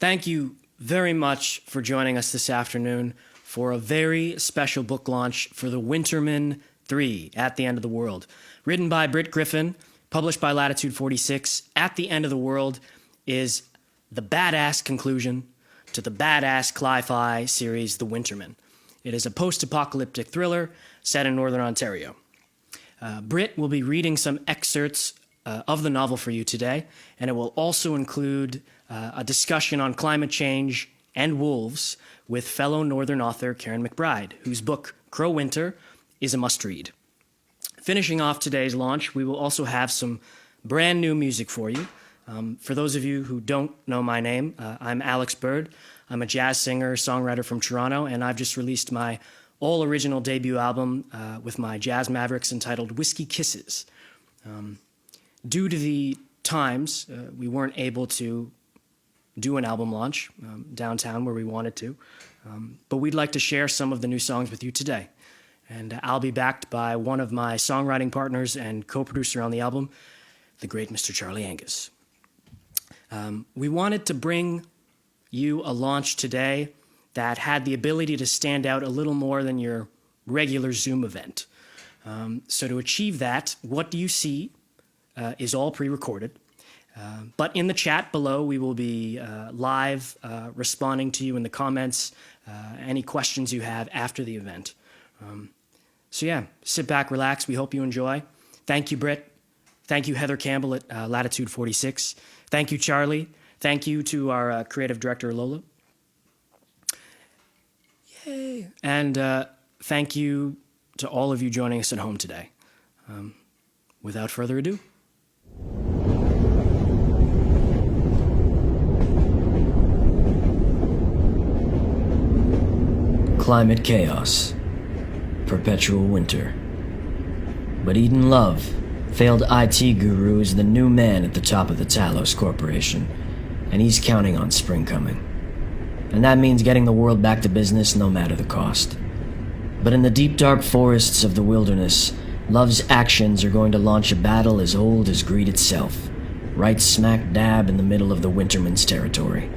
Thank you very much for joining us this afternoon for a very special book launch for the Wintermen 3, At the End of the World. Written by Britt Griffin, published by Latitude 46, At the End of the World is the badass conclusion to the badass cli-fi series, The Wintermen. It is a post-apocalyptic thriller set in Northern Ontario. Britt will be reading some excerpts of the novel for you today, and it will also include a discussion on climate change and wolves with fellow Northern author Karen McBride, whose book, Crow Winter, is a must-read. Finishing off today's launch, we will also have some brand new music for you. For those of you who don't know my name, I'm Alex Bird. I'm a jazz singer, songwriter from Toronto, and I've just released my all-original debut album with my Jazz Mavericks entitled Whiskey Kisses. Due to the times, we weren't able to do an album launch downtown where we wanted to, but we'd like to share some of the new songs with you today. And I'll be backed by one of my songwriting partners and co-producer on the album, the great Mr. Charlie Angus. We wanted to bring you a launch today that had the ability to stand out a little more than your regular Zoom event. So to achieve that, What Do You See is all pre-recorded. But in the chat below, we will be live responding to you in the comments, any questions you have after the event. So yeah, sit back, relax. We hope you enjoy. Thank you, Britt. Thank you, Heather Campbell at Latitude 46. Thank you, Charlie. Thank you to our creative director, Lola. Yay. And thank you to all of you joining us at home today. Without further ado. Climate chaos. Perpetual winter. But Eden Love, failed IT guru, is the new man at the top of the Talos Corporation, and he's counting on spring coming. And that means getting the world back to business no matter the cost. But in the deep dark forests of the wilderness, Love's actions are going to launch a battle as old as greed itself, right smack dab in the middle of the Wintermen's territory.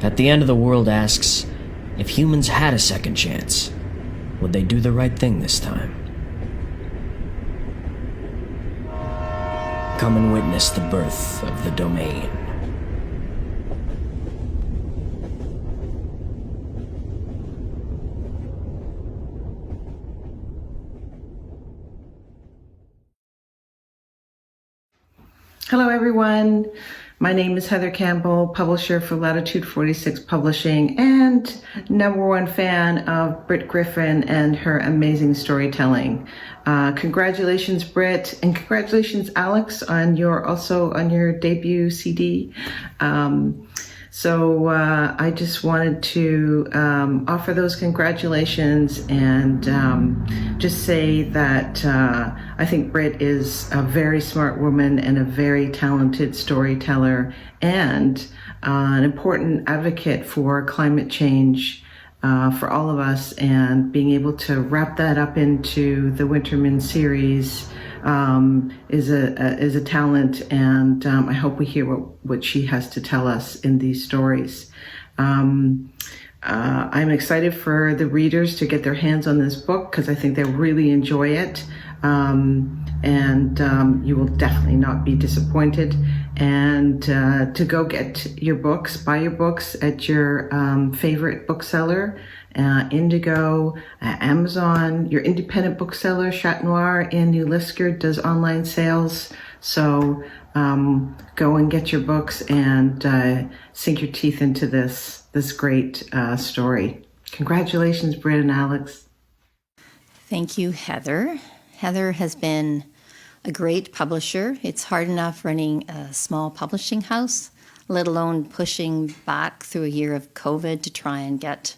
At the End of the World asks, if humans had a second chance, would they do the right thing this time? Come and witness the birth of the domain. Hello, everyone. My name is Heather Campbell, publisher for Latitude 46 Publishing and #1 fan of Britt Griffin and her amazing storytelling. Congratulations, Britt, and congratulations, Alex, on your debut CD. So I just wanted to offer those congratulations and just say that I think Britt is a very smart woman and a very talented storyteller and an important advocate for climate change for all of us, and being able to wrap that up into the Wintermen series is a talent, and I hope we hear what she has to tell us in these stories. I'm excited for the readers to get their hands on this book because I think they'll really enjoy it, and you will definitely not be disappointed. And to go get your books, buy your books at your favorite bookseller, Indigo, Amazon, your independent bookseller, Chat Noir in New Liskeard does online sales. So go and get your books and sink your teeth into this great story. Congratulations, Britt and Alex. Thank you, Heather. Heather has been a great publisher. It's hard enough running a small publishing house, let alone pushing back through a year of COVID to try and get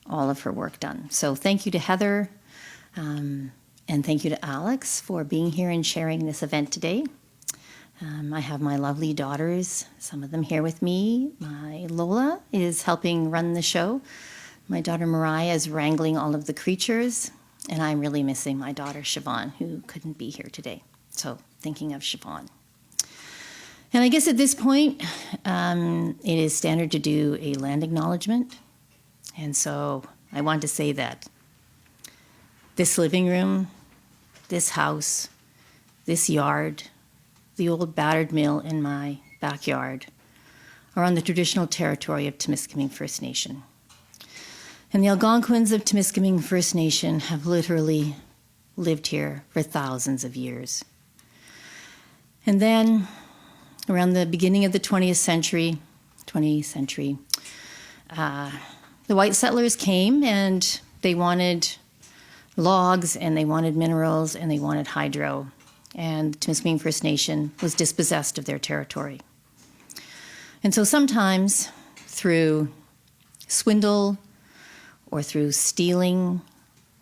all of her work done. So thank you to Heather, and thank you to Alex for being here and sharing this event today. I have my lovely daughters, some of them here with me. My Lola is helping run the show. My daughter Mariah is wrangling all of the creatures, and I'm really missing my daughter Siobhan, who couldn't be here today. So thinking of Siobhan. And I guess at this point, it is standard to do a land acknowledgement. And so I want to say that this living room, this house, this yard, the old battered mill in my backyard are on the traditional territory of Timiskaming First Nation. And the Algonquins of Timiskaming First Nation have literally lived here for thousands of years. And then, around the beginning of the 20th century, the white settlers came and they wanted logs and they wanted minerals and they wanted hydro. And the Timiskaming First Nation was dispossessed of their territory. And so sometimes through swindle or through stealing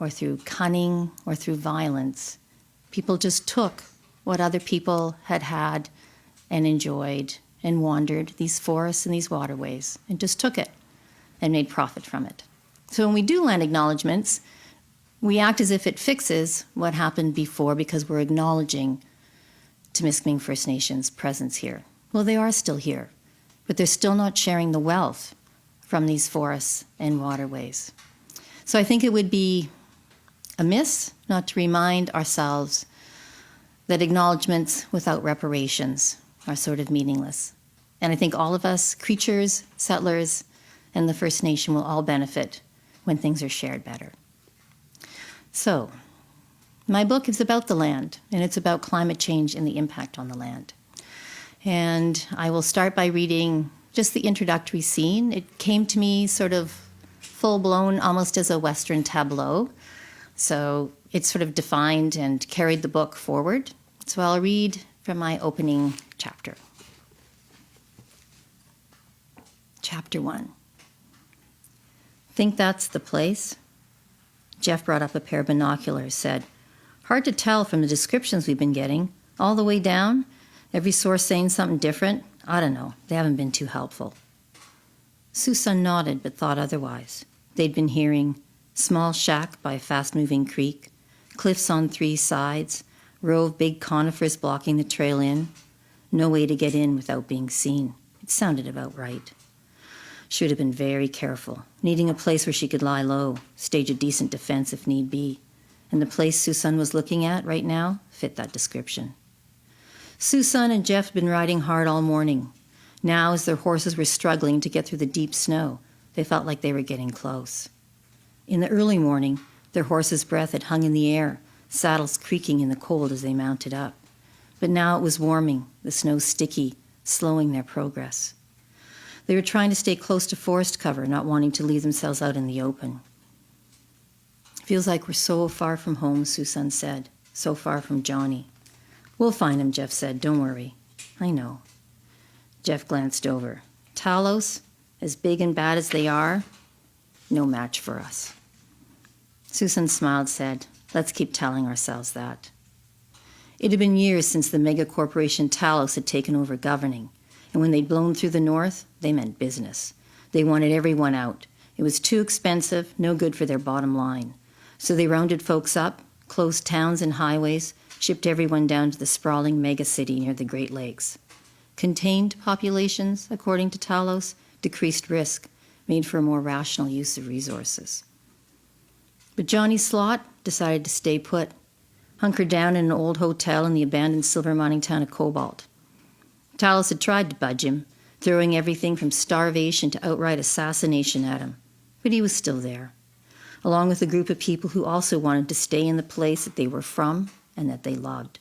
or through cunning or through violence, people just took what other people had had and enjoyed and wandered these forests and these waterways and just took it and made profit from it. So when we do land acknowledgements, we act as if it fixes what happened before because we're acknowledging Timiskaming First Nation's presence here. Well, they are still here, but they're still not sharing the wealth from these forests and waterways. So I think it would be amiss not to remind ourselves that acknowledgements without reparations are sort of meaningless. And I think all of us, creatures, settlers, and the First Nation will all benefit when things are shared better. So, my book is about the land, and it's about climate change and the impact on the land. And I will start by reading just the introductory scene. It came to me sort of full-blown, almost as a Western tableau. So it sort of defined and carried the book forward. So I'll read from my opening chapter. Chapter 1. Think that's the place? Jeff brought up a pair of binoculars, said, hard to tell from the descriptions we've been getting. All the way down, every source saying something different. I don't know, they haven't been too helpful. Susan nodded, but thought otherwise. They'd been hearing small shack by a fast-moving creek, cliffs on 3 sides, row of big conifers blocking the trail in, no way to get in without being seen. It sounded about right. She would have been very careful, needing a place where she could lie low, stage a decent defense if need be. And the place Susan was looking at right now fit that description. Susan and Jeff had been riding hard all morning. Now, as their horses were struggling to get through the deep snow, they felt like they were getting close. In the early morning, their horses' breath had hung in the air, saddles creaking in the cold as they mounted up. But now it was warming, the snow sticky, slowing their progress. They were trying to stay close to forest cover, not wanting to leave themselves out in the open. Feels like we're so far from home, Susan said, so far from Johnny. We'll find him, Jeff said, don't worry. I know. Jeff glanced over. Talos, as big and bad as they are, no match for us. Susan smiled, said, let's keep telling ourselves that. It had been years since the mega corporation Talos had taken over governing, and when they'd blown through the north, they meant business. They wanted everyone out. It was too expensive, no good for their bottom line. So they rounded folks up, closed towns and highways, shipped everyone down to the sprawling mega city near the Great Lakes. Contained populations, according to Talos, decreased risk, made for a more rational use of resources. But Johnny Slot decided to stay put, hunkered down in an old hotel in the abandoned silver mining town of Cobalt. Talos had tried to budge him, throwing everything from starvation to outright assassination at him, but he was still there, along with a group of people who also wanted to stay in the place that they were from and that they loved.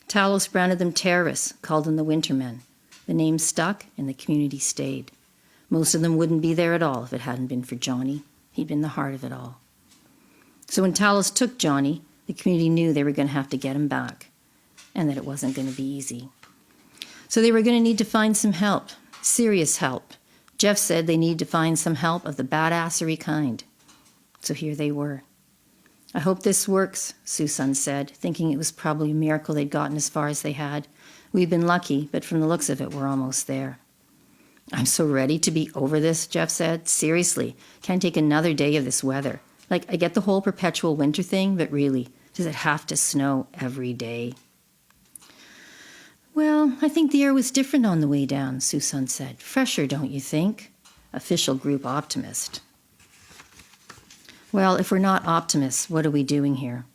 Talos branded them terrorists, called them the Wintermen. The name stuck and the community stayed. Most of them wouldn't be there at all if it hadn't been for Johnny. He'd been the heart of it all. So when Talos took Johnny, the community knew they were going to have to get him back and that it wasn't going to be easy. So they were going to need to find some help, serious help. Jeff said they needed to find some help of the badassery kind. So here they were. I hope this works, Susan said, thinking it was probably a miracle they'd gotten as far as they had. We've been lucky, but from the looks of it, we're almost there. I'm so ready to be over this, Jeff said. Seriously, can't take another day of this weather. Like, I get the whole perpetual winter thing, but really, does it have to snow every day? Well, I think the air was different on the way down, Susan said. Fresher, don't you think? Official group optimist. Well, if we're not optimists, what are we doing here?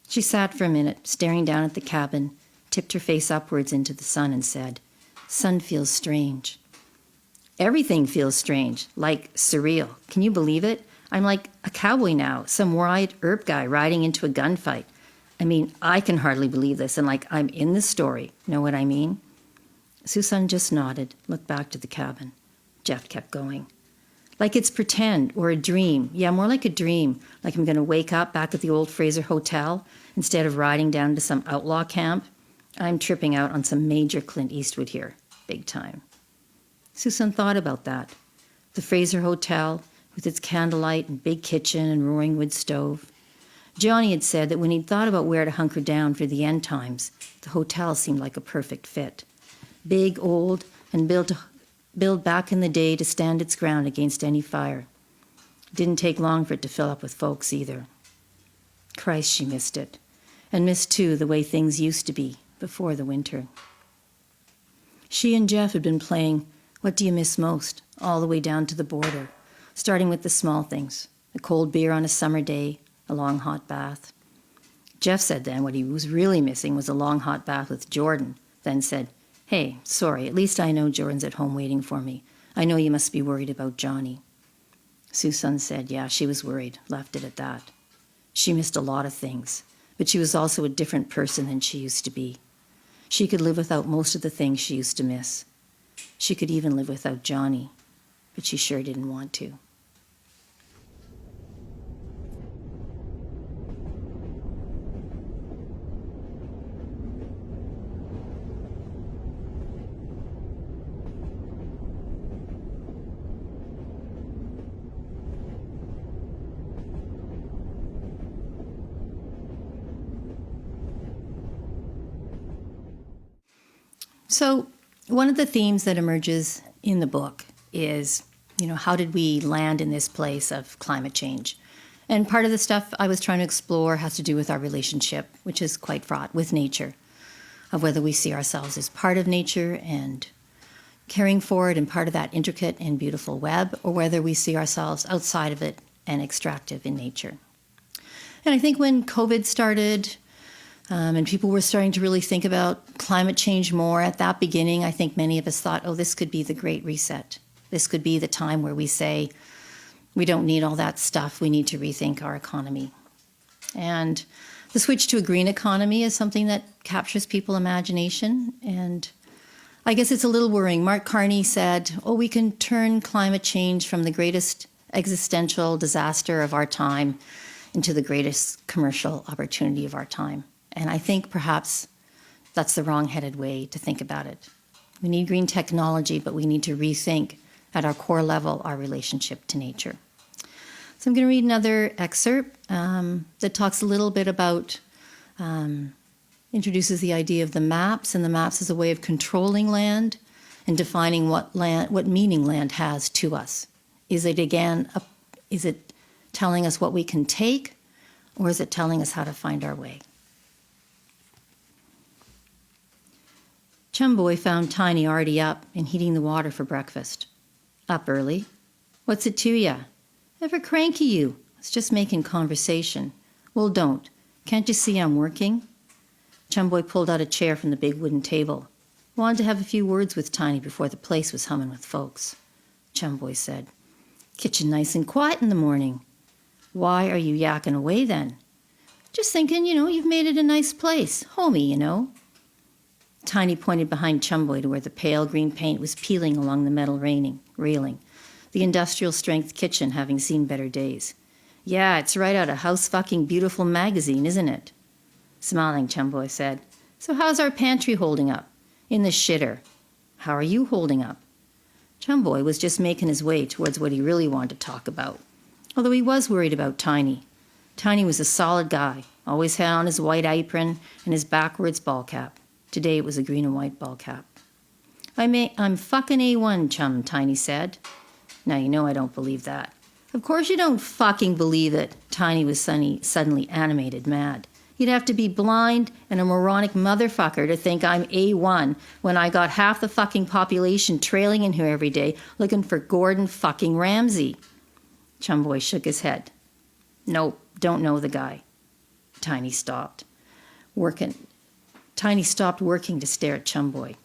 She sat for a minute, staring down at the cabin, tipped her face upwards into the sun and said, "Sun feels strange." Everything feels strange, like surreal. Can you believe it? I'm like a cowboy now, some wide herb guy riding into a gunfight. I mean, I can hardly believe this, and like I'm in the story. Know what I mean? Susan just nodded, looked back to the cabin. Jeff kept going. Like it's pretend or a dream. Yeah, more like a dream. Like I'm going to wake up back at the old Fraser Hotel instead of riding down to some outlaw camp. I'm tripping out on some major Clint Eastwood here. Big time. Susan thought about that. The Fraser Hotel with its candlelight and big kitchen and roaring wood stove. Johnny had said that when he'd thought about where to hunker down for the end times, the hotel seemed like a perfect fit. Big, old, and built back in the day to stand its ground against any fire. Didn't take long for it to fill up with folks either. Christ, she missed it. And missed, too, the way things used to be before the winter. She and Jeff had been playing What Do You Miss Most all the way down to the border, starting with the small things, a cold beer on a summer day, a long hot bath. Jeff said then what he was really missing was a long hot bath with Jordan, then said, "Hey, sorry, at least I know Jordan's at home waiting for me. I know you must be worried about Johnny." Susan said, yeah, she was worried, left it at that. She missed a lot of things, but she was also a different person than she used to be. She could live without most of the things she used to miss. She could even live without Johnny, but she sure didn't want to. So one of the themes that emerges in the book is, how did we land in this place of climate change? And part of the stuff I was trying to explore has to do with our relationship, which is quite fraught with nature, of whether we see ourselves as part of nature and caring for it and part of that intricate and beautiful web, or whether we see ourselves outside of it and extractive in nature. And I think when COVID started, and people were starting to really think about climate change more at that beginning, I think many of us thought, this could be the Great Reset. This could be the time where we say, we don't need all that stuff. We need to rethink our economy. And the switch to a green economy is something that captures people's imagination. And I guess it's a little worrying. Mark Carney said, we can turn climate change from the greatest existential disaster of our time into the greatest commercial opportunity of our time. And I think perhaps that's the wrong-headed way to think about it. We need green technology, but we need to rethink at our core level our relationship to nature. So I'm going to read another excerpt that talks a little bit about, introduces the idea of the maps, and the maps as a way of controlling land and defining what meaning land has to us. Is it telling us what we can take, or is it telling us how to find our way? Chumboy found Tiny already up and heating the water for breakfast. Up early. What's it to ya? Ever cranky you? It's just making conversation. Well, don't. Can't you see I'm working? Chumboy pulled out a chair from the big wooden table. Wanted to have a few words with Tiny before the place was humming with folks. Chumboy said, Kitchen nice and quiet in the morning. Why are you yakking away then? Just thinking, you've made it a nice place. Homey, Tiny pointed behind Chumboy to where the pale green paint was peeling along the metal railing, the industrial-strength kitchen having seen better days. Yeah, it's right out of House Fucking Beautiful magazine, isn't it? Smiling, Chumboy said, So how's our pantry holding up? In the shitter. How are you holding up? Chumboy was just making his way towards what he really wanted to talk about, although he was worried about Tiny. Tiny was a solid guy, always had on his white apron and his backwards ball cap. Today it was a green and white ball cap. I'm fucking A1, Chum, Tiny said. Now you know I don't believe that. Of course you don't fucking believe it. Tiny was suddenly animated, mad. You'd have to be blind and a moronic motherfucker to think I'm A1 when I got half the fucking population trailing in here every day looking for Gordon fucking Ramsay. Chumboy shook his head. Nope, don't know the guy. Tiny stopped working to stare at Chumboy.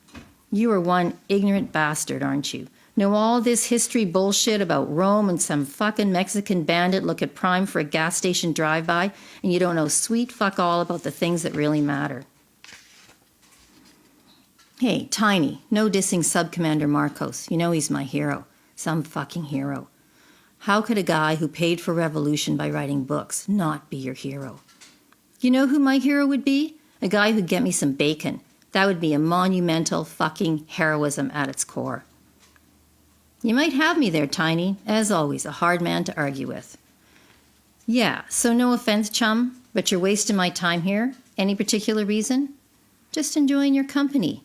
You are one ignorant bastard, aren't you? Know all this history bullshit about Rome and some fucking Mexican bandit look at Prime for a gas station drive-by, and you don't know sweet fuck all about the things that really matter. Hey, Tiny, no dissing Sub-Commander Marcos. You know he's my hero. Some fucking hero. How could a guy who paid for revolution by writing books not be your hero? You know who my hero would be? A guy who'd get me some bacon. That would be a monumental fucking heroism at its core. You might have me there, Tiny. As always, a hard man to argue with. Yeah, so no offense, chum, but you're wasting my time here. Any particular reason? Just enjoying your company.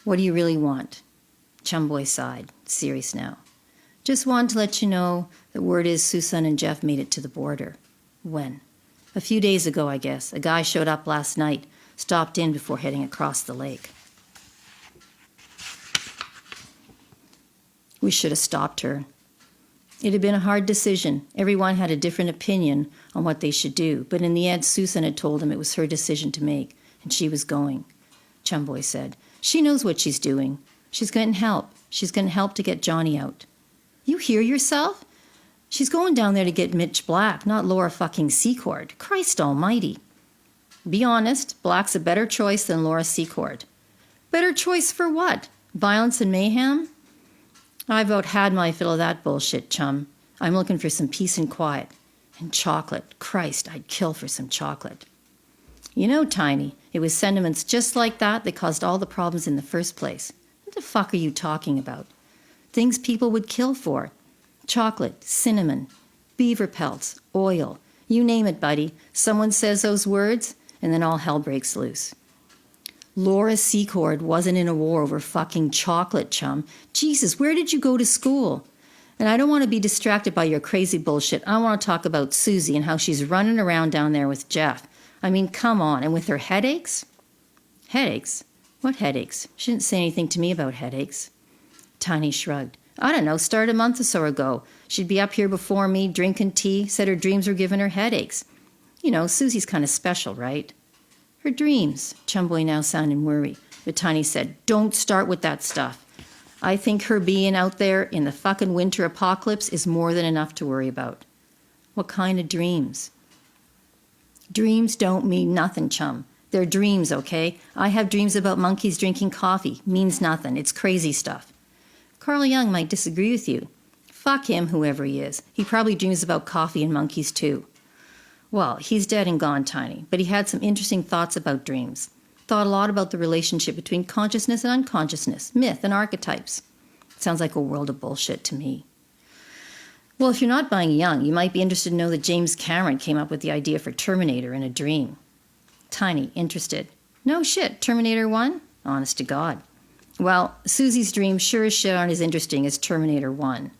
What do you really want? Chumboy sighed, serious now. Just wanted to let you know that word is Susan and Jeff made it to the border. When? A few days ago, I guess. A guy showed up last night, stopped in before heading across the lake. We should have stopped her. It had been a hard decision. Everyone had a different opinion on what they should do, but in the end, Susan had told him it was her decision to make, and she was going. Chumboy said, She knows what she's doing. She's going to help. She's going to help to get Johnny out. You hear yourself? She's going down there to get Mitch Black, not Laura fucking Secord. Christ almighty. Be honest, Black's a better choice than Laura Secord. Better choice for what? Violence and mayhem? I've about had my fill of that bullshit, chum. I'm looking for some peace and quiet. And chocolate. Christ, I'd kill for some chocolate. You know, Tiny, it was sentiments just like that that caused all the problems in the first place. What the fuck are you talking about? Things people would kill for. Chocolate, cinnamon, beaver pelts, oil. You name it, buddy. Someone says those words, and then all hell breaks loose. Laura Secord wasn't in a war over fucking chocolate, chum. Jesus, where did you go to school? And I don't want to be distracted by your crazy bullshit. I want to talk about Susie and how she's running around down there with Jeff. I mean, come on. And with her headaches? Headaches? What headaches? She didn't say anything to me about headaches. Tiny shrugged. I don't know, started a month or so ago. She'd be up here before me, drinking tea, said her dreams were giving her headaches. You know, Susie's kind of special, right? Her dreams. Chumboy now sounded worried, but Tiny said, Don't start with that stuff. I think her being out there in the fucking winter apocalypse is more than enough to worry about. What kind of dreams? Dreams don't mean nothing, chum. They're dreams, okay? I have dreams about monkeys drinking coffee. Means nothing. It's crazy stuff. Carl Jung might disagree with you. Fuck him, whoever he is. He probably dreams about coffee and monkeys, too. Well, he's dead and gone, Tiny, but he had some interesting thoughts about dreams. Thought a lot about the relationship between consciousness and unconsciousness, myth and archetypes. Sounds like a world of bullshit to me. Well, if you're not buying Jung, you might be interested to know that James Cameron came up with the idea for Terminator in a dream. Tiny, interested. No shit, Terminator 1? Honest to God. Well, Susie's dreams sure as shit aren't as interesting as Terminator 1.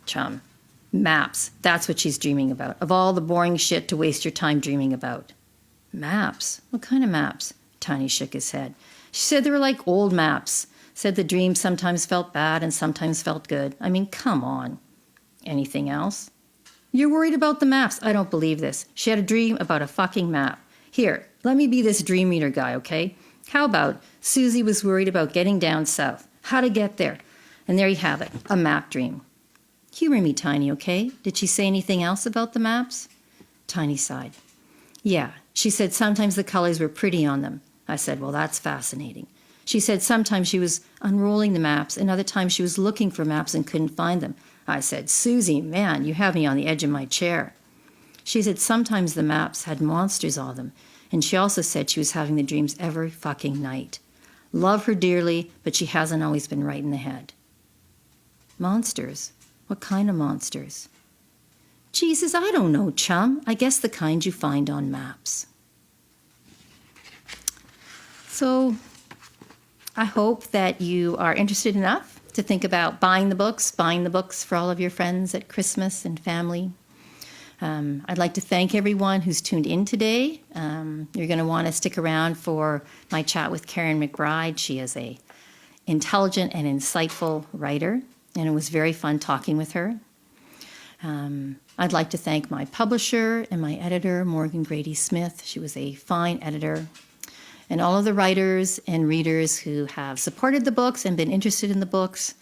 Chum. Maps. That's what she's dreaming about. Of all the boring shit to waste your time dreaming about. Maps? What kind of maps? Tiny shook his head. She said they were like old maps. Said the dreams sometimes felt bad and sometimes felt good. I mean, come on. Anything else? You're worried about the maps. I don't believe this. She had a dream about a fucking map. Here, let me be this dream reader guy, okay? How about Susie was worried about getting down south, how to get there. And there you have it, a map dream. Humor me, Tiny, okay? Did she say anything else about the maps? Tiny sighed. Yeah, she said sometimes the colors were pretty on them. I said, well, that's fascinating. She said sometimes she was unrolling the maps and other times she was looking for maps and couldn't find them. I said, Susie, man, you have me on the edge of my chair. She said sometimes the maps had monsters on them. And she also said she was having the dreams every fucking night. Love her dearly, but she hasn't always been right in the head. Monsters? What kind of monsters? Jesus, I don't know, chum. I guess the kind you find on maps. So, I hope that you are interested enough to think about buying the books for all of your friends at Christmas and family. I'd like to thank everyone who's tuned in today. You're going to want to stick around for my chat with Karen McBride. She is a intelligent and insightful writer, and it was very fun talking with her. I'd like to thank my publisher and my editor, Morgan Grady Smith. She was a fine editor. And all of the writers and readers who have supported the books and been interested in the books,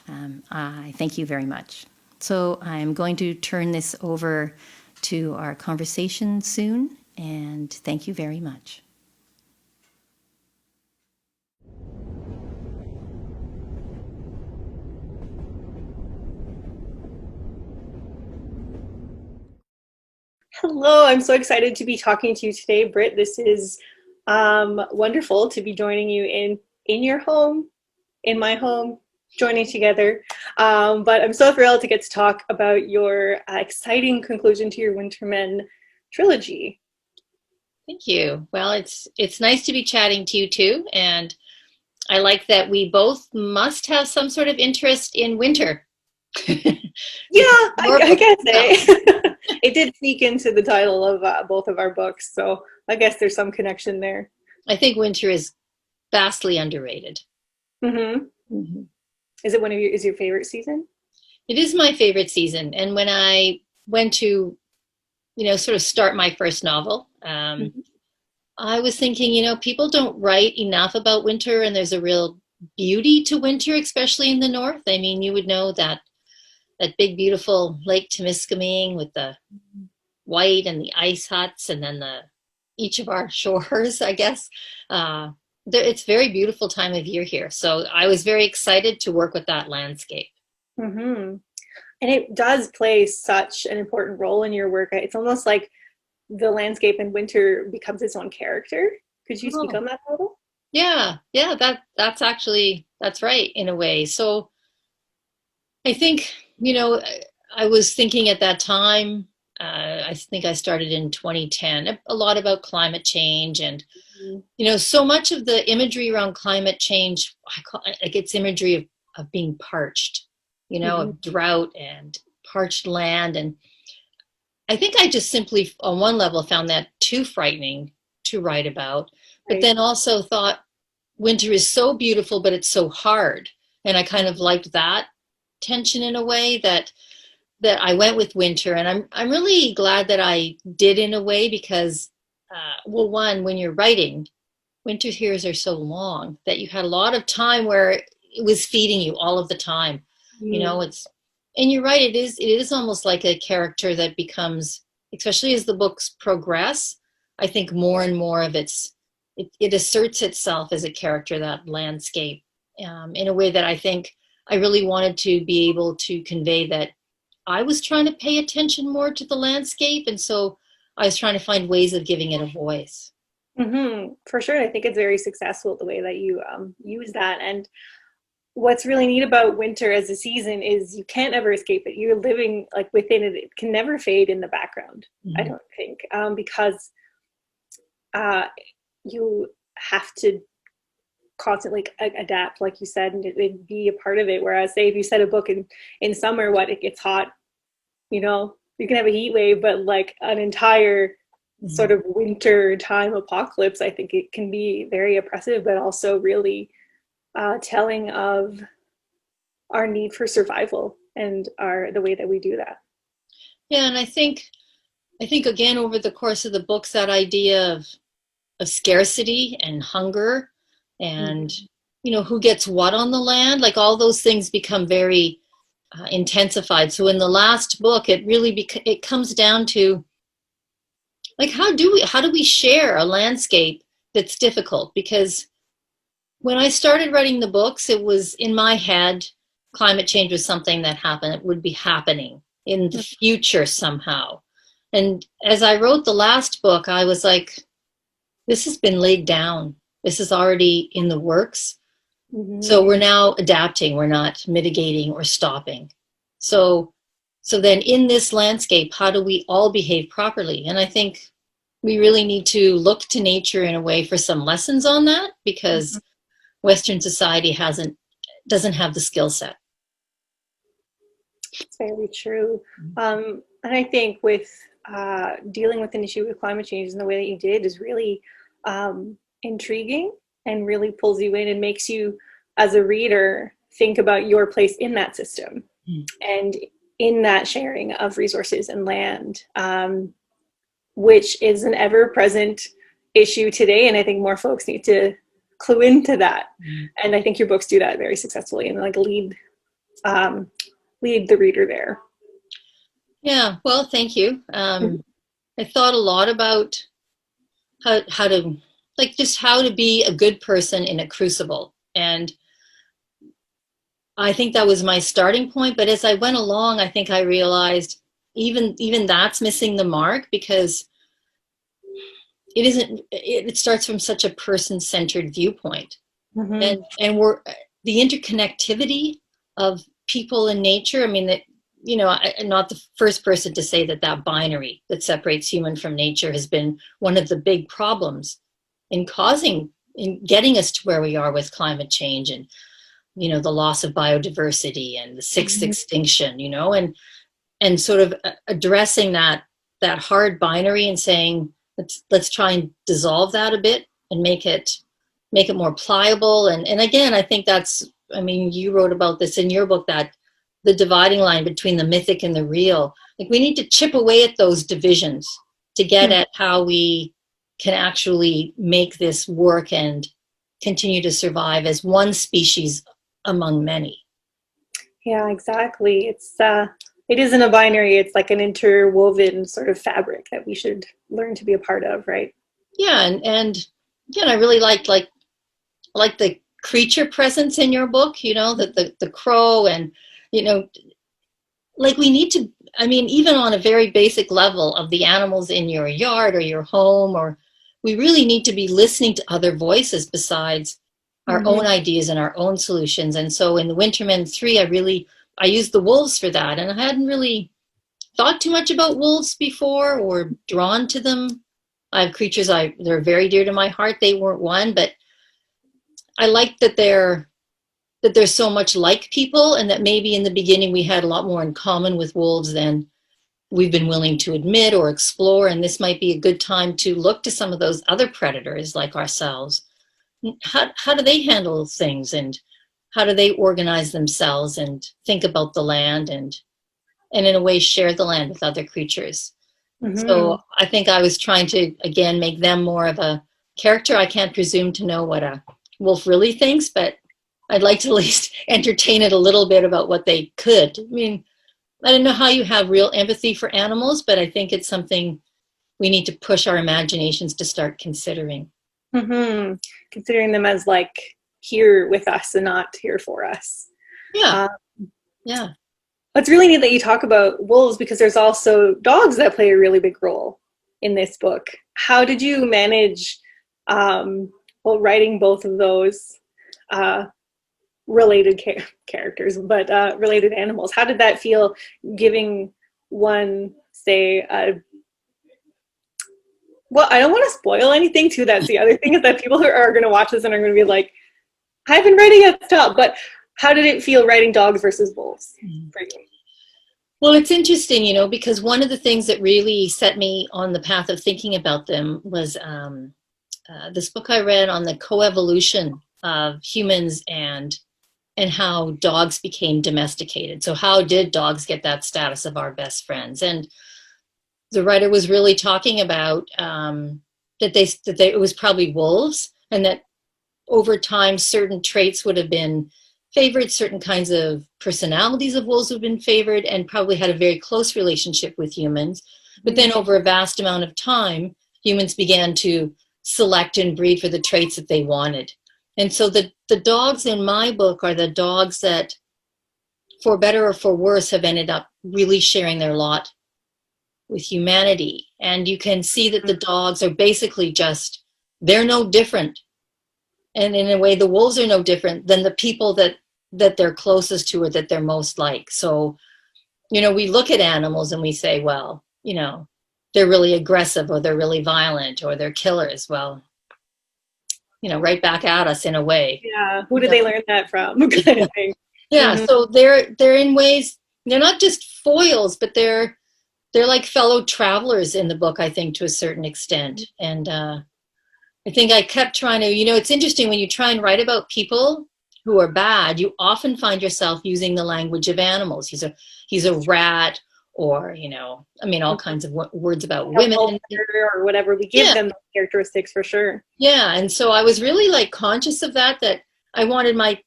I thank you very much. So I'm going to turn this over to our conversation soon, and thank you very much. Hello, I'm so excited to be talking to you today, Britt. This is wonderful to be joining you in your home, in my home, joining together. But I'm so thrilled to get to talk about your exciting conclusion to your Wintermen trilogy. Thank you. Well, it's nice to be chatting to you too, and I like that we both must have some sort of interest in winter. Yeah, I guess it did sneak into the title of both of our books, so I guess there's some connection there. I think winter is vastly underrated. Mm-hmm. Mm-hmm. Is it is your favorite season? It is my favorite season, and when I went to, sort of start my first novel, I was thinking, people don't write enough about winter, and there's a real beauty to winter, especially in the north. I mean, you would know that big, beautiful Lake Temiskaming with the white and the ice huts, and then each of our shores, I guess. It's a very beautiful time of year here. So I was very excited to work with that landscape. Mm-hmm. And it does play such an important role in your work. It's almost like the landscape in winter becomes its own character. Could you speak on that a little? Yeah, that's right in a way. So I think, I was thinking at that time, I think I started in 2010, a lot about climate change. And, so much of the imagery around climate change, it's imagery of being parched, of drought and parched land. And I think I just simply, on one level, found that too frightening to write about. But then also thought winter is so beautiful, but it's so hard. And I kind of liked that tension in a way that I went with winter, and I'm really glad that I did in a way because, one, when you're writing, winter years are so long that you had a lot of time where it was feeding you all of the time. And you're right, it is almost like a character that becomes, especially as the books progress, I think more and more of it asserts itself as a character, that landscape, in a way that I think I really wanted to be able to convey that I was trying to pay attention more to the landscape. And so I was trying to find ways of giving it a voice. Mm-hmm. For sure. I think it's very successful the way that you use that. And what's really neat about winter as a season is you can't ever escape it. You're living like within it. It can never fade in the background, I don't think, because you have to constantly adapt, like you said, and it'd be a part of it. Whereas, say, if you set a book in summer, it gets hot, you can have a heat wave, but like an entire sort of winter time apocalypse, I think it can be very oppressive, but also really telling of our need for survival and the way that we do that. Yeah, and I think again over the course of the books, that idea of scarcity and hunger, and who gets what on the land, like all those things become very intensified. So in the last book, it really it comes down to, like, how do we share a landscape that's difficult? Because when I started writing the books, it was in my head, climate change was something that it would be happening in the future somehow. And as I wrote the last book, I was like, this has been laid down. This is already in the works. So we're now adapting. We're not mitigating or stopping. So then in this landscape, how do we all behave properly? And I think we really need to look to nature in a way for some lessons on that, because Western society doesn't have the skill set. It's very true. And I think with dealing with an issue with climate change in the way that you did is really intriguing and really pulls you in and makes you, as a reader, think about your place in that system and in that sharing of resources and land, which is an ever-present issue today. And I think more folks need to clue into that. And I think your books do that very successfully and like lead the reader there. Yeah, well, thank you. I thought a lot about how to, like, just how to be a good person in a crucible. And I think that was my starting point. But as I went along, I think I realized even that's missing the mark, because it starts from such a person-centered viewpoint. Mm-hmm. And we're the interconnectivity of people and nature. I mean, that, you know, I'm not the first person to say that binary that separates human from nature has been one of the big problems in getting us to where we are with climate change and, you know, the loss of biodiversity and the sixth extinction, you know, and sort of addressing that hard binary and saying, let's try and dissolve that a bit and make it more pliable. And again, I think I mean, you wrote about this in your book, that the dividing line between the mythic and the real. Like, we need to chip away at those divisions to get at how we can actually make this work and continue to survive as one species among many. Yeah, exactly. It isn't a binary. It's like an interwoven sort of fabric that we should learn to be a part of, right? Yeah, and again, I really liked the creature presence in your book. You know, the crow, and, you know, like, we need to. I mean, even on a very basic level of the animals in your yard or your home, or we really need to be listening to other voices besides our own ideas and our own solutions. And so in the Wintermen 3, I used the wolves for that. And I hadn't really thought too much about wolves before or drawn to them. I have creatures they're very dear to my heart. They weren't one, but I like that they're so much like people, and that maybe in the beginning we had a lot more in common with wolves than we've been willing to admit or explore. And this might be a good time to look to some of those other predators like ourselves. How do they handle things, and how do they organize themselves and think about the land, and in a way share the land with other creatures? So I think I was trying to, again, make them more of a character. I can't presume to know what a wolf really thinks, but I'd like to at least entertain it a little bit about what they could. I mean, I don't know how you have real empathy for animals, but I think it's something we need to push our imaginations to start considering. Considering them as like here with us and not here for us. Yeah. Yeah. It's really neat that you talk about wolves, because there's also dogs that play a really big role in this book. How did you manage writing both of those related characters, but related animals? How did that feel, giving one, say, well, I don't want to spoil anything too. That's the other thing, is that people who are going to watch this and are going to be like, I've been writing it, stop. But how did it feel writing dogs versus wolves for you? Well, it's interesting, you know, because one of the things that really set me on the path of thinking about them was this book I read on the coevolution of humans and how dogs became domesticated. So how did dogs get that status of our best friends? And the writer was really talking about that it was probably wolves, and that over time certain traits would have been favored, certain kinds of personalities of wolves would have been favored, and probably had a very close relationship with humans. But then over a vast amount of time, humans began to select and breed for the traits that they wanted. And so the dogs in my book are the dogs that, for better or for worse, have ended up really sharing their lot with humanity. And you can see that the dogs are basically they're no different. And in a way, the wolves are no different than the people that they're closest to or that they're most like. So, you know, we look at animals and we say, well, you know, they're really aggressive, or they're really violent, or they're killers. Well, you know, right back at us in a way. Yeah. Who did they learn that from? Kind of thing. Yeah. So they're in ways, they're not just foils, but they're they're like fellow travelers in the book, I think, to a certain extent. And I think I kept trying to, it's interesting when you try and write about people who are bad, you often find yourself using the language of animals. He's a rat, or, all kinds of words about women. Or whatever, we give them characteristics for sure. Yeah, and so I was really like conscious of that I wanted my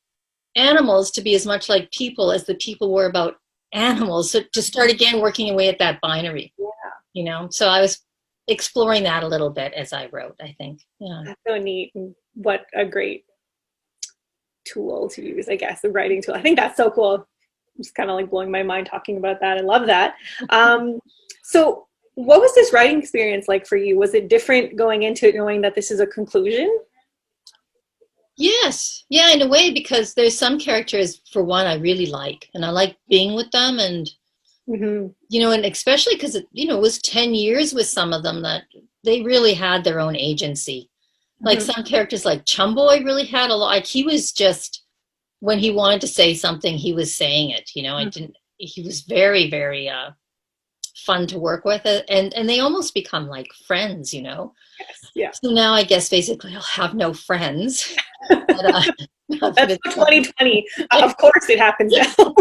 animals to be as much like people as the people were about animals. So to start again working away at that binary. Yeah. So I was exploring that a little bit as I wrote, I think. Yeah. That's so neat. And what a great tool to use, I guess, the writing tool. I think that's so cool. I'm just kind of like blowing my mind talking about that. I love that. So what was this writing experience like for you? Was it different going into it knowing that this is a conclusion? Yes. Yeah, in a way, because there's some characters, for one, I really like, and I like being with them. And, and especially because, it was 10 years with some of them that they really had their own agency. Like some characters like Chumboy really had a lot. Like he was just, when he wanted to say something, he was saying it, he was very, very fun to work with. And they almost become like friends, Yes, yeah. So now I guess basically I'll have no friends. But, that's 2020. Of course it happens now.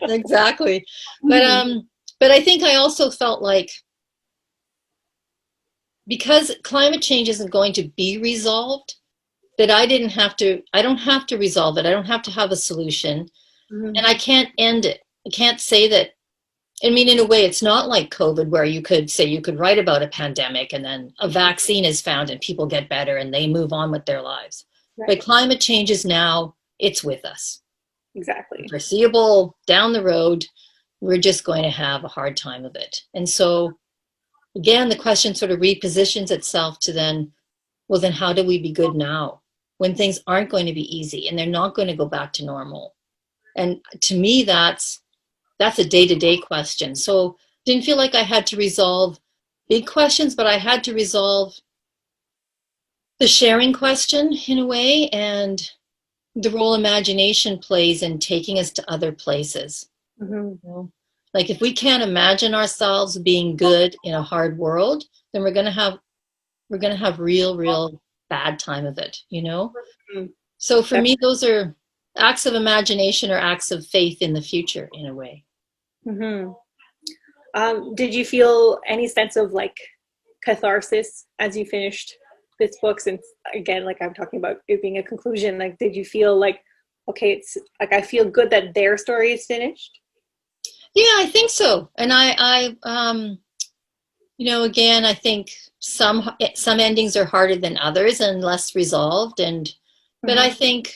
Exactly. But I think I also felt like, because climate change isn't going to be resolved, that I don't have to resolve it. I don't have to have a solution. And I can't end it. I can't say that. I mean, in a way, it's not like COVID, where you could write about a pandemic and then a vaccine is found and people get better and they move on with their lives. Right. But climate change is now, it's with us. Exactly. Foreseeable down the road, we're just going to have a hard time of it. And so, again, the question sort of repositions itself to then, well, then how do we be good now when things aren't going to be easy and they're not going to go back to normal? And to me, that's a day-to-day question. So didn't feel like I had to resolve big questions, but I had to resolve the sharing question in a way, and the role imagination plays in taking us to other places. Like if we can't imagine ourselves being good in a hard world, then we're going to have real bad time of it, So for me, those are acts of imagination or acts of faith in the future in a way. Did you feel any sense of like catharsis as you finished this book? Since again, like I'm talking about it being a conclusion, like did you feel like, okay, it's like I feel good that their story is finished? Yeah, I think so. And I again, I think some endings are harder than others and less resolved. But I think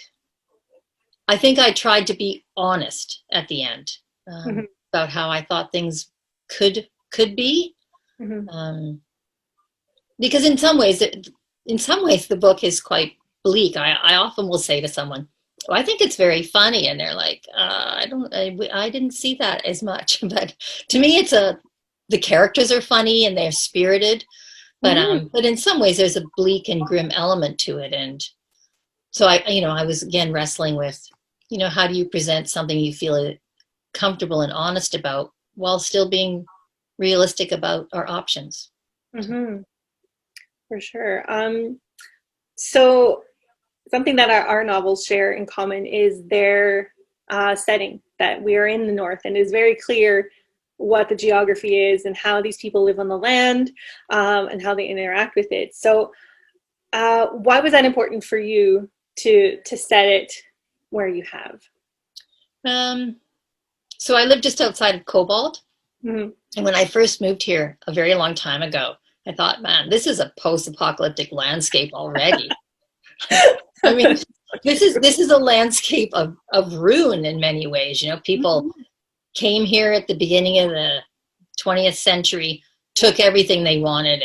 I tried to be honest at the end about how I thought things could be. Because in some ways the book is quite bleak. I often will say to someone, oh, I think it's very funny, and they're like, I didn't see that as much. But to me, the characters are funny and they're spirited, but in some ways there's a bleak and grim element to it. And so I was again wrestling with, how do you present something you feel comfortable and honest about while still being realistic about our options. For sure. So something that our novels share in common is their setting, that we are in the North, and it is very clear what the geography is and how these people live on the land, and how they interact with it. So why was that important for you to set it where you have? So I live just outside of Cobalt. And when I first moved here a very long time ago, I thought, man, this is a post-apocalyptic landscape already. I mean, this is a landscape of ruin in many ways. People came here at the beginning of the 20th century, took everything they wanted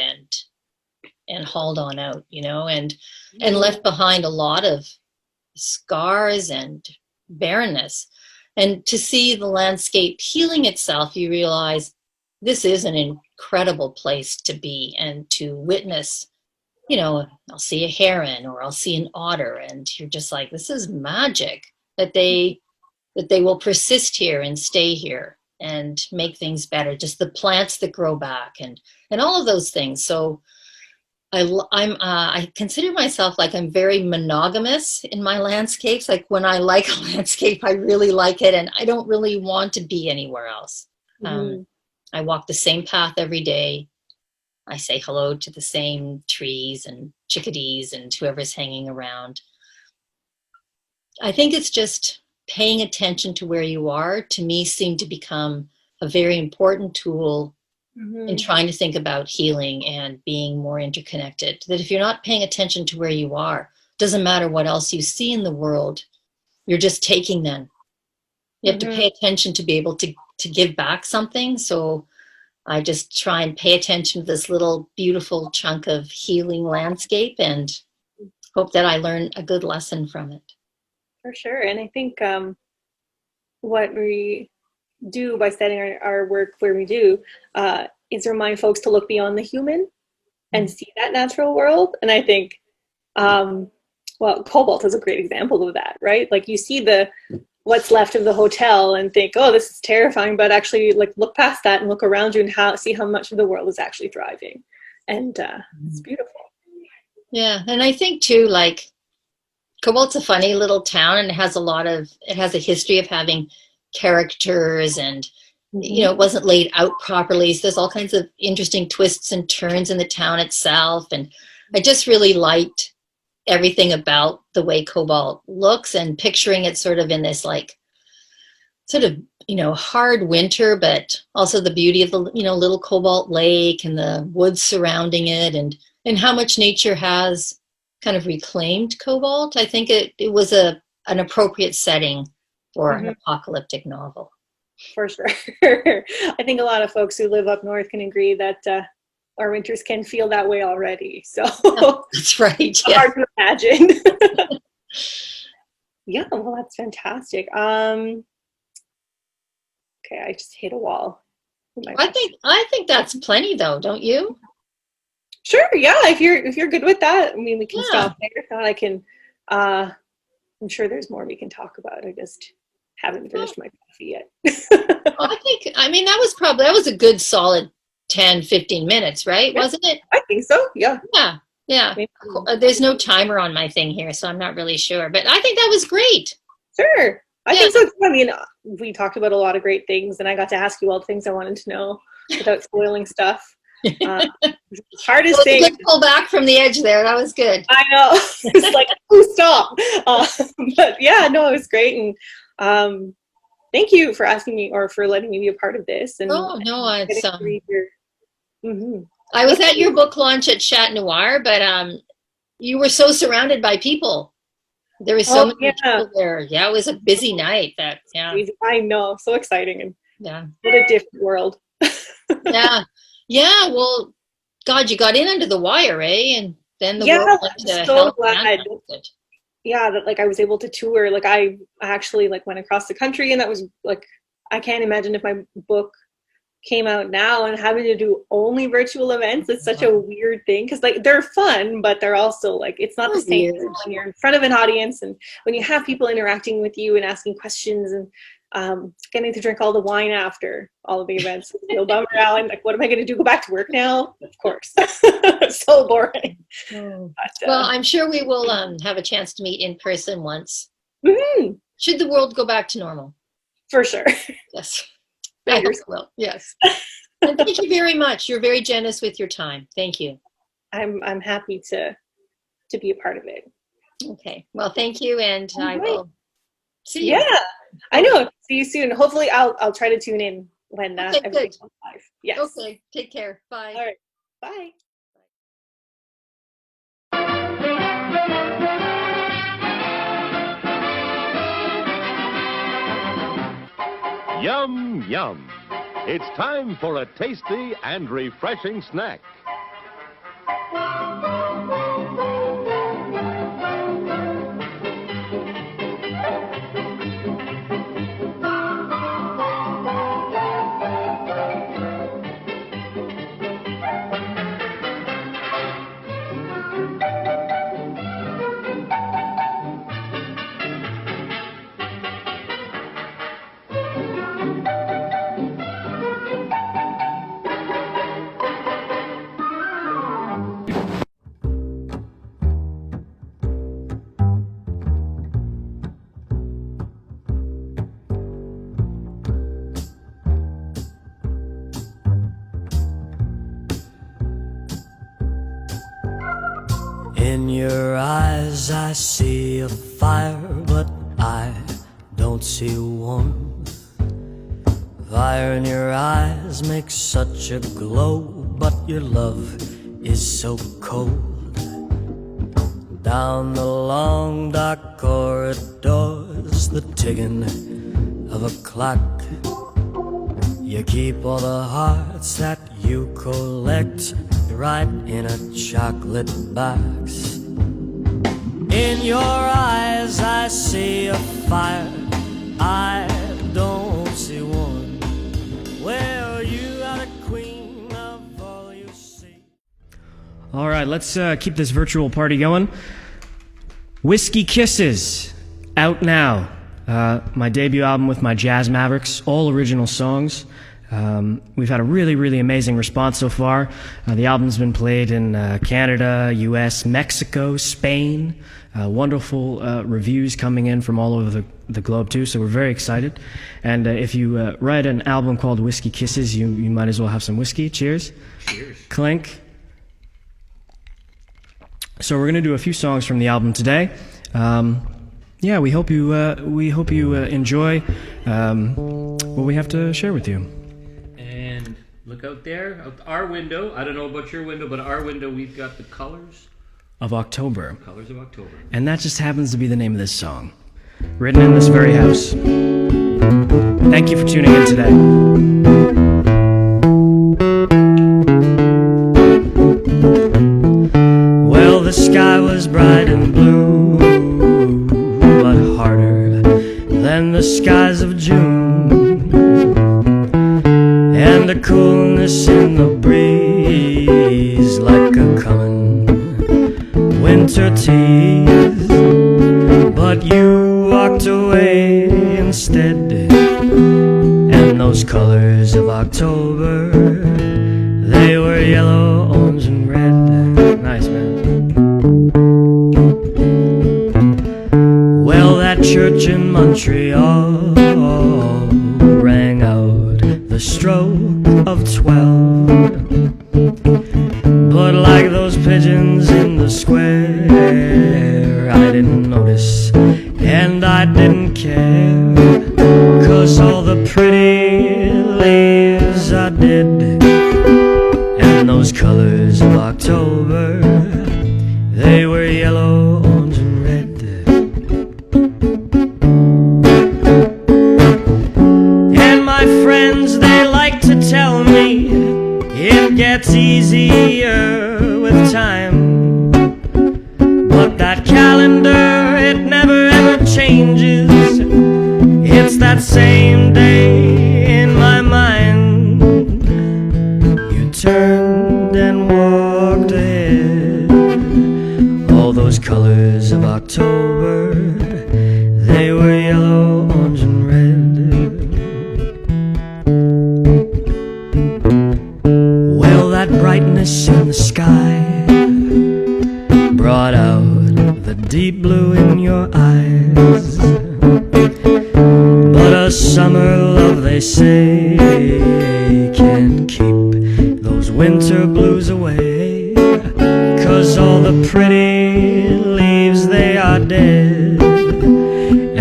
and hauled on out, and left behind a lot of scars and barrenness. And to see the landscape healing itself, you realize this is an incredible place to be and to witness. I'll see a heron or I'll see an otter, and you're just like, this is magic that they will persist here and stay here. and make things better. Just the plants that grow back and all of those things. So I consider myself like I'm very monogamous in my landscapes. Like when I like a landscape, I really like it, and I don't really want to be anywhere else. I walk the same path every day. I say hello to the same trees and chickadees and whoever's hanging around. I think it's just paying attention to where you are, to me, seemed to become a very important tool in trying to think about healing and being more interconnected. That if you're not paying attention to where you are, doesn't matter what else you see in the world, you're just taking them. You have to pay attention to be able to give back something. So I just try and pay attention to this little beautiful chunk of healing landscape and hope that I learn a good lesson from it. For sure. And I think what we do by setting our work where we do is remind folks to look beyond the human and see that natural world. And I think, Cobalt is a great example of that, right? Like you see what's left of the hotel and think, oh, this is terrifying, but actually like look past that and look around you and see how much of the world is actually thriving. And it's beautiful. Yeah. And I think too, like Cobalt's a funny little town, and it has a history of having characters, and it wasn't laid out properly. So there's all kinds of interesting twists and turns in the town itself. And I just really liked everything about the way Cobalt looks, and picturing it sort of in this like sort of hard winter, but also the beauty of the little Cobalt Lake and the woods surrounding it, and how much nature has kind of reclaimed Cobalt. I think it was an appropriate setting for an apocalyptic novel. For sure. I think a lot of folks who live up north can agree that our winters can feel that way already. So that's right. Yeah. Hard to imagine. Yeah, well, that's fantastic. Okay, I just hit a wall. I think that's plenty, though, don't you? Sure. Yeah, if you're good with that, I mean, we can stop there. If not, I can. I'm sure there's more we can talk about. I just haven't finished my coffee yet. That was a good solid 10-15 minutes, right? Wasn't it? I think so. Yeah. Yeah. There's no timer on my thing here, so I'm not really sure, but I think that was great. Sure. I think so too. I mean, we talked about a lot of great things, and I got to ask you all the things I wanted to know without spoiling stuff. Hardest thing. Good pull back from the edge there. That was good. I know. It's like, stop. But yeah, no, it was great. And thank you for asking me, or for letting me be a part of this. And it's I was at your book launch at Chat Noir, but you were so surrounded by people. There was so many people there. Yeah, it was a busy night. I know, so exciting, and what a different world. Yeah. Well, God, you got in under the wire, eh? And then the world went to so hell. Glad. Yeah, that like I was able to tour. Like I actually like went across the country, and that was like, I can't imagine if my book came out now and having to do only virtual events. It's such a weird thing, because like they're fun, but they're also like, it's not the same when you're in front of an audience and when you have people interacting with you and asking questions, and getting to drink all the wine after all of the events. Feel bummed out. I'm like, what am I going to do? Go back to work now? Of course. So boring. But, well, I'm sure we will have a chance to meet in person once. Should the world go back to normal? For sure. Yes. I hope it will. Yes. And thank you very much. You're very generous with your time. Thank you. I'm happy to be a part of it. Okay. Well, thank you, and I will see you. Yeah, I know. See you soon. Hopefully, I'll try to tune in when everything's live. Yes. Okay. Take care. Bye. All right. Bye. Yum, yum. It's time for a tasty and refreshing snack. In your eyes I see a fire, but I don't see warmth. Fire in your eyes makes such a glow, but your love is so cold. Down the long dark corridors, the ticking of a clock. You keep all the hearts that you collect right in a chocolate box. In your eyes I see a fire, I don't see one. Well, you are the queen of all you see. All right, let's keep this virtual party going. Whiskey Kisses, out now. My debut album with my Jazz Mavericks, all original songs. We've had a really, really amazing response so far. The album's been played in Canada, US, Mexico, Spain. Wonderful reviews coming in from all over the globe too, so we're very excited. And if you write an album called Whiskey Kisses, you might as well have some whiskey. Cheers. Cheers. Clink. So we're going to do a few songs from the album today. Yeah, we hope you enjoy what we have to share with you. And look out there, out our window. I don't know about your window, but our window, we've got the colors Of October. of October. And that just happens to be the name of this song, written in this very house. Thank you for tuning in today. Well, the sky was bright and blue, but harder than the skies of June, and the coolness in the breeze like a coming winter tease. But you walked away instead, and those colors of October, they were yellow, orange, and red. Nice, man. Well, that church in Montreal rang out the stroke of 12. But like those pigeons in the square, I didn't notice and I didn't care, 'cause all the pretty leaves I did, and those colors of October, they were yellow, orange, and red. And my friends, they like to tell me it gets easier with time, but that calendar, it never ever changes. It's that same day in my mind. You turned and walked ahead. All those colors of October, they were yellow, orange, and red. Well, that brightness in the sky brought out the deep blue in your eyes. But a summer love, they say, can't keep those winter blues away, 'cause all the pretty leaves, they are dead,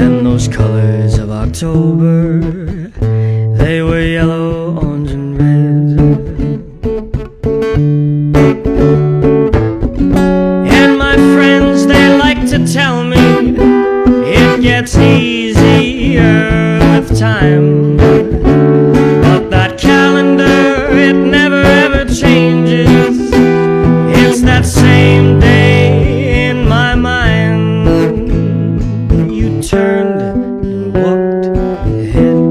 and those colors of October, they were yellow, orange, and red. And my friends, they like to tell me it gets easier with time, but that calendar, it never ever changes. It's that same day in my mind. You turned and walked ahead.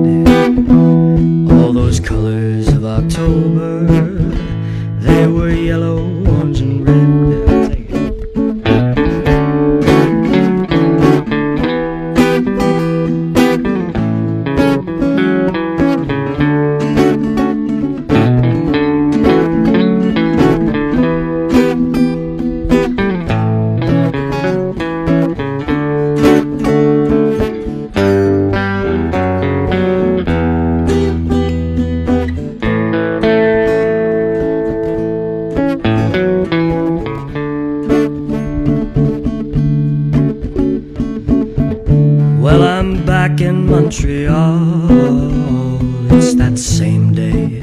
just that same day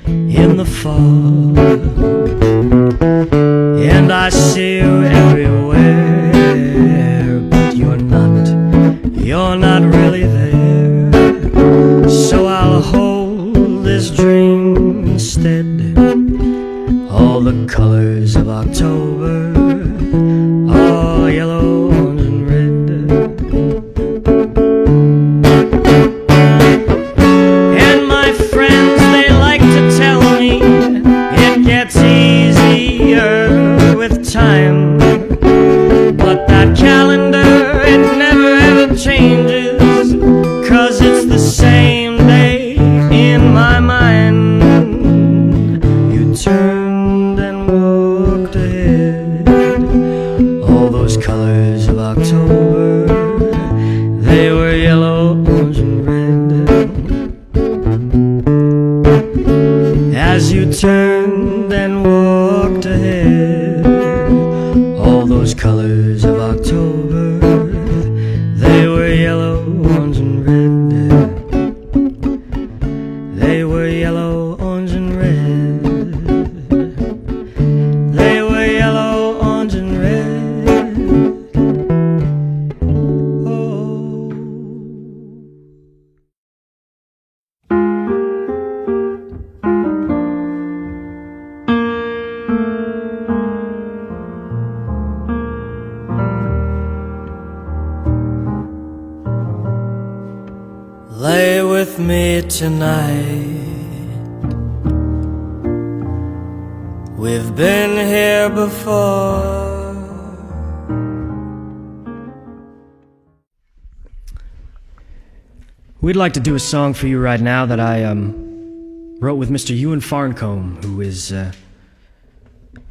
in the fall. And I see you everywhere, but you're not really there. So I'll hold this dream instead. All the colors of October, all yellow, orange, and red. And my friends, they like to tell me it gets easier with time. But that calendar, it never ever changes, 'cause it's the same day in my mind. You turned and walked ahead. All those colors of October, they were yellow, orange, and red. As you turned and walked ahead, all those colors of October, they were yellow, orange, and red. They were yellow, orange, and red. They were yellow, orange, and red. Oh. Lay with me tonight. We've been here before. We'd like to do a song for you right now that I wrote with Mr. Ewan Farncombe, who is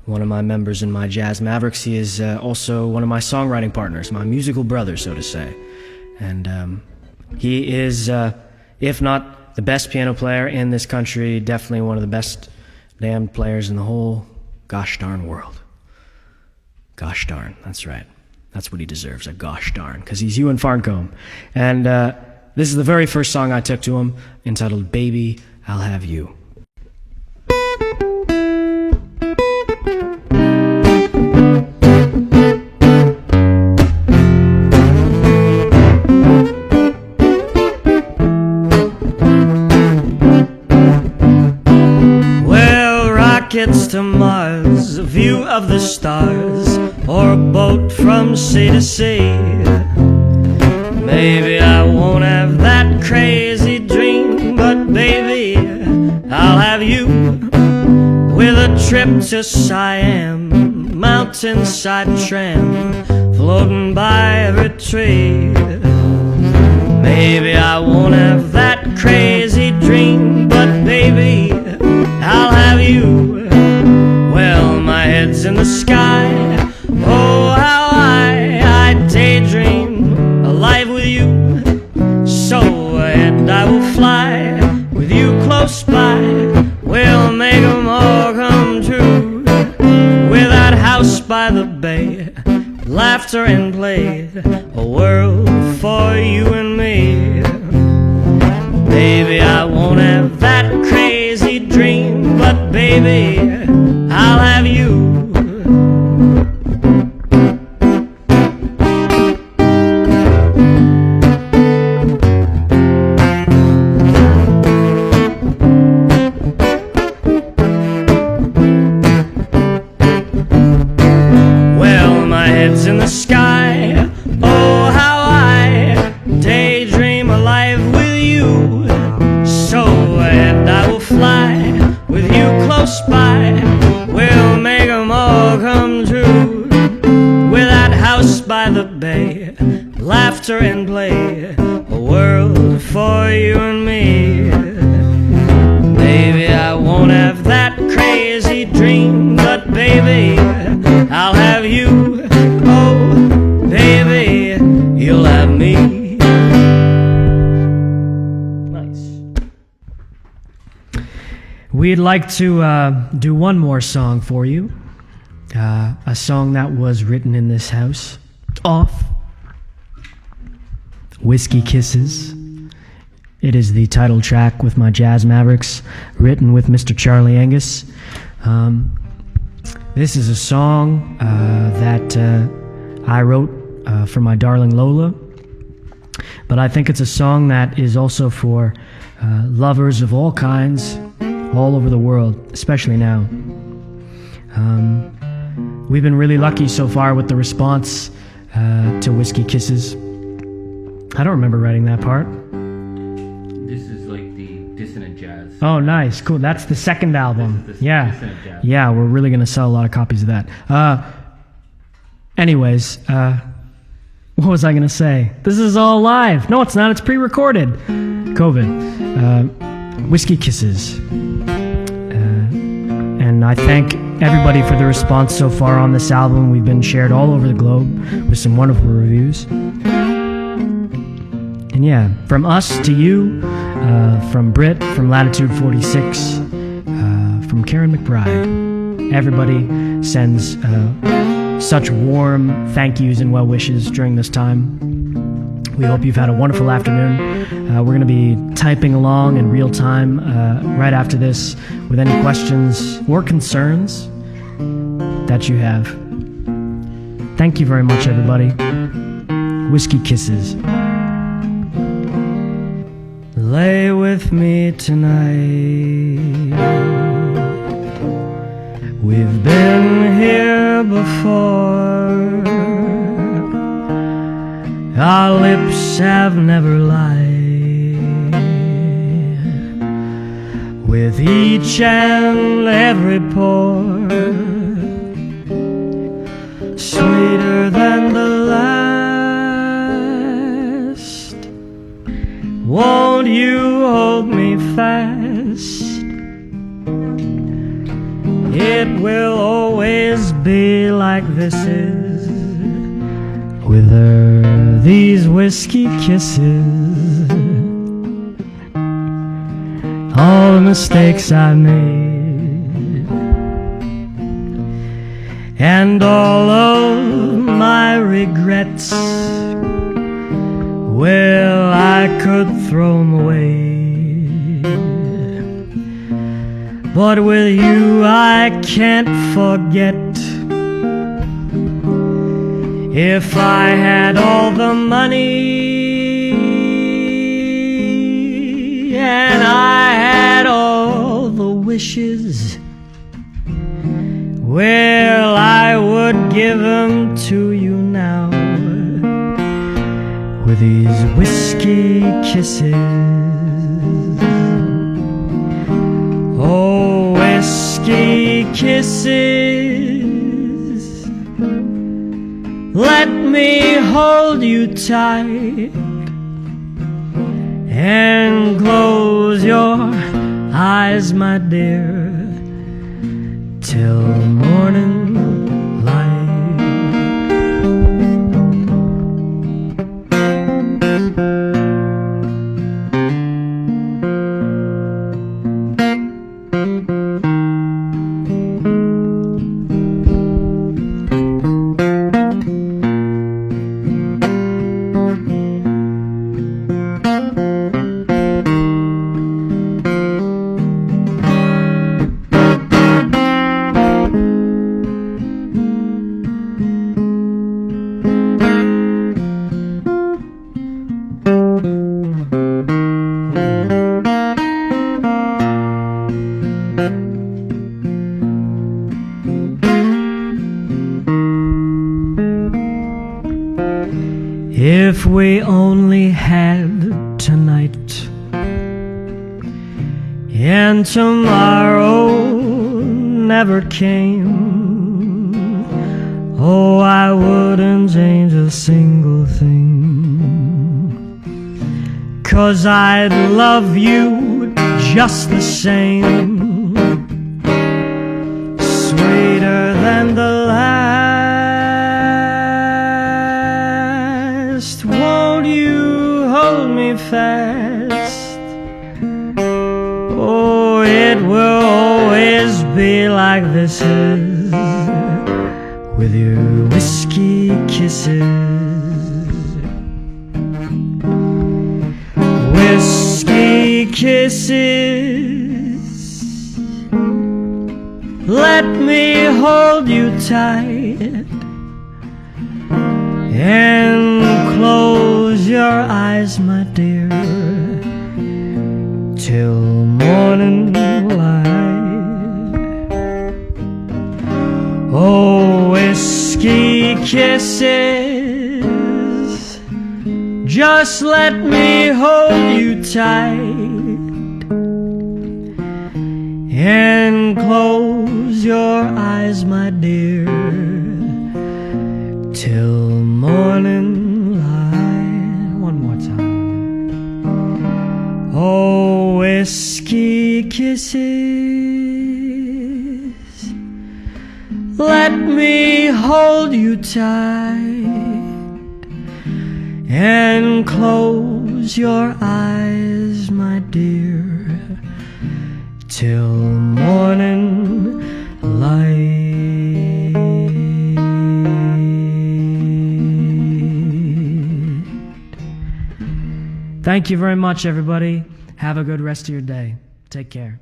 one of my members in my Jazz Mavericks. He is also one of my songwriting partners, my musical brother, so to say. And he is, if not the best piano player in this country, definitely one of the best damn players in the whole gosh darn world. Gosh darn, that's right. That's what he deserves, a gosh darn, because he's Ewan Farncombe. And this is the very first song I took to him, entitled Baby, I'll Have You. Rockets to Mars, a view of the stars, or a boat from sea to sea. Maybe I won't have that crazy dream, but baby, I'll have you. With a trip to Siam, mountainside tram, floating by every tree. Maybe I won't have that crazy dream, but baby, I'll have you. Well, my head's in the sky. Oh, how I daydream alive with you. So ahead I will fly with you close by. We'll make 'em all come true. With that house by the bay, laughter and play, a world for you and me. Baby, I won't have that crazy dream, but baby, I'll have you. Well, my head's in the sky. Oh, how I daydream alive with you. So ahead I will fly with you close by. We'll make 'em all come true. With that house by the bay, laughter and play, a world for you and me. Baby, I won't have that crazy dream, but baby, I'll have you. Oh, baby, you'll have me. Nice. We'd like to do one more song for you. A song that was written in this house. Off. Whiskey Kisses. It is the title track with my Jazz Mavericks, written with Mr. Charlie Angus. This is a song that I wrote for my darling Lola, but I think it's a song that is also for lovers of all kinds all over the world, especially now. We've been really lucky so far with the response to Whiskey Kisses. I don't remember writing that part. This is like the dissonant jazz. Oh, nice. Cool. That's the second album. This is Yeah. dissonant jazz. Yeah, we're really going to sell a lot of copies of that. Anyways, what was I going to say? This is all live. No, it's not. It's pre-recorded. COVID. Whiskey Kisses. And I thank everybody for the response so far on this album. We've been shared all over the globe with some wonderful reviews. And yeah, from us to you, from Britt, from Latitude 46, from Karen McBride, everybody sends such warm thank yous and well wishes during this time. We hope you've had a wonderful afternoon. We're going to be typing along in real time right after this with any questions or concerns that you have. Thank you very much, everybody. Whiskey Kisses. Lay with me tonight. We've been here before. Our lips have never lied. With each and every pore, sweeter than the last. Won't you hold me fast? It will always be like this is with these whiskey kisses. All the mistakes I made and all of my regrets, well, I could throw them away. But with you I can't forget. If I had all the money and I had all the wishes, well, I would give them to you now with these whiskey kisses. Oh, whiskey kisses, let me hold you tight and close your eyes, my dear, till morning light. If we only had tonight and tomorrow never came, oh, I wouldn't change a single thing, 'cause I'd love you just the same, sweeter than the last. Won't you hold me fast? Oh, it will always be like this is with your whiskey kisses. Whiskey kisses. Let me hold you tight and close your eyes, my dear, till morning light. Oh, whiskey kisses, just let me hold you tight and close your eyes, my dear, till morning light. One more time. Oh, whiskey kisses, let me hold you tight and close your eyes, my dear, till morning light. Thank you very much, everybody. Have a good rest of your day. Take care.